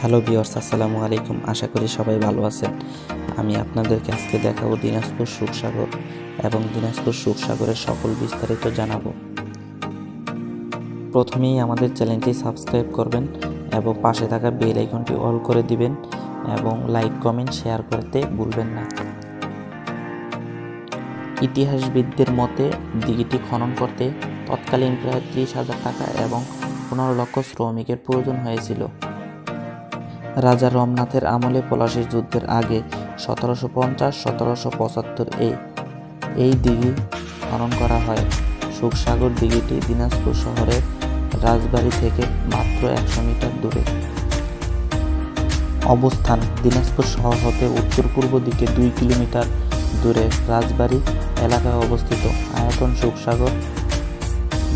Hello viewers, আসসালামু আলাইকুম। আশা করি সবাই ভালো আছেন। আমি আপনাদেরকে আজকে দেখাবো দিনাজপুর সুখসাগর এবং দিনাজপুর সুখসাগরের সকল বিস্তারিত জানাবো। প্রথমেই আমাদের চ্যানেলটি সাবস্ক্রাইব করবেন এবং পাশে থাকা বেল আইকনটি অল করে দিবেন এবং লাইক কমেন্ট শেয়ার করতে ভুলবেন না। ইতিহাসবিদদের মতে দিঘিটি খনন করতে তৎকালীন প্রায় 30,000 টাকা এবং 15 লক্ষ শ্রমিকের প্রয়োজন হয়েছিল। রাজা রমনাথের আমলে পলাশীর যুদ্ধের আগে 1750-1775 এই দিঘি খনন করা হয়। সুখসাগর দিঘিটি দিনাজপুর শহরের রাজবাড়ি থেকে মাত্র 100 মিটার দূরে। অবস্থান: দিনাজপুর শহর হতে উত্তর পূর্ব দিকে 2 কিলোমিটার দূরে রাজবাড়ি এলাকায় অবস্থিত। আয়তন: সুখসাগর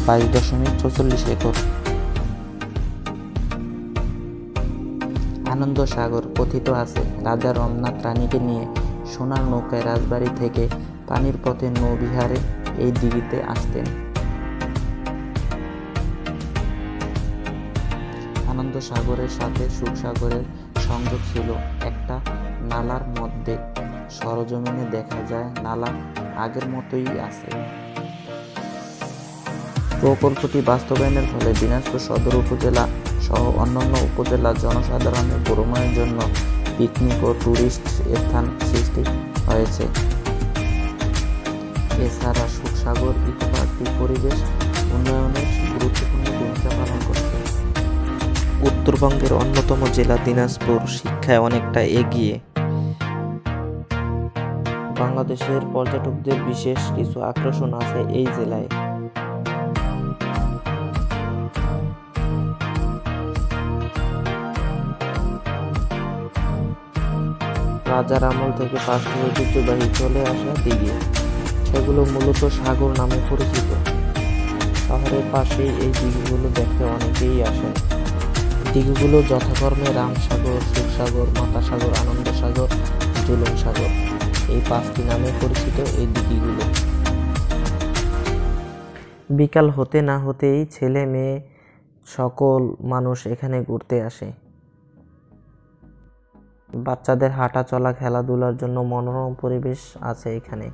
22.44 একর। আনন্দ সাগর কথিত আছে রাজা রমনাথ রানীকে নিয়ে সোনার নৌকায় রাজবাড়ি থেকে পানির পথে নৌবিহারে এই দিঘিতে আসতেন। আনন্দ সাগরের সাথে সুখসাগরের সংযোগ ছিল একটা নালার মধ্যে। সরজমিনে দেখা যায় নালা আগের মতোই আছে। প্রকল্পটি বাস্তবায়নের ফলে দিনাজপুর সদর উপজেলা সহ অন্যান্য উপজেলা জনসাধারণের ভ্রমণের জন্য পিকনিক ও টুরিস্ট স্থান সৃষ্টি হয়েছে। এছাড়া সুখসাগর ইকো পার্কটি পরিবেশ উন্নয়নের গুরুত্বপূর্ণ ভূমিকা পালন করছে। উত্তরবঙ্গের অন্যতম জেলা দিনাজপুর শিক্ষায় অনেকটা এগিয়ে। বাংলাদেশের পর্যটকদের বিশেষ কিছু আকর্ষণ আছে এই জেলায়। রাজার আমল থেকে 5টি ঐতিহ্যবাহী চলে আসা দিঘি, সেগুলো মূলত সাগর নামে পরিচিত। শহরের পাশেই এই দিঘিগুলো দেখতে অনেকেই আসেন। দিঘিগুলো যথাক্রমে রামসাগর, সুখসাগর, মাতাসাগর, আনন্দ সাগর, ঝুলন সাগর এই 5টি নামে পরিচিত এই দিঘিগুলো। বিকাল হতে না হতেই ছেলে মেয়ে সকল মানুষ এখানে ঘুরতে আসে। বাচ্চাদের হাঁটা চলা খেলাধুলার জন্য মনোরম পরিবেশ আছে এখানে।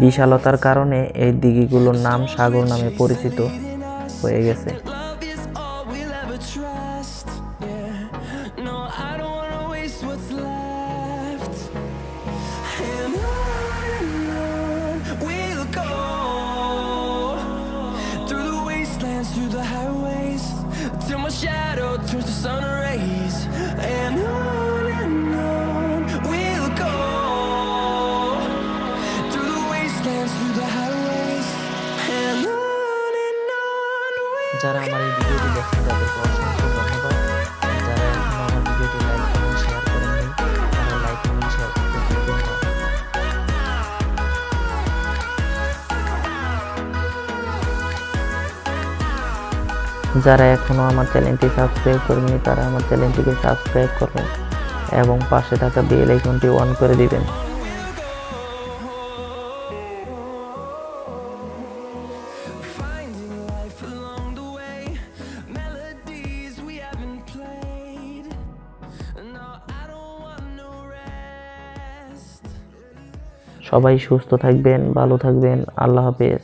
বিশালতার কারণে এই দিঘিগুলোর নাম সাগর নামে পরিচিত হয়ে গেছে। Through the highways till my shadow turns to sun rays, and on we'll go through the wastelands, through the highways, and on যারা আমার এই ভিডিওটি দেখছেন তাদেরকে অসংখ্য ধন্যবাদ। যারা এখনো আমার ভিডিওটি লাইক কমেন্ট শেয়ার করেননি তারা লাইক কমেন্ট শেয়ার করতে ভুলবেন না। যারা এখনো আমার চ্যানেলটি সাবস্ক্রাইব করেননি তারা আমার চ্যানেলটিকে সাবস্ক্রাইব করবেন এবং পাশে থাকা বেল আইকনটি অন করে দিবেন। সবাই সুস্থ থাকবেন, ভালো থাকবেন। আল্লাহ হাফেজ।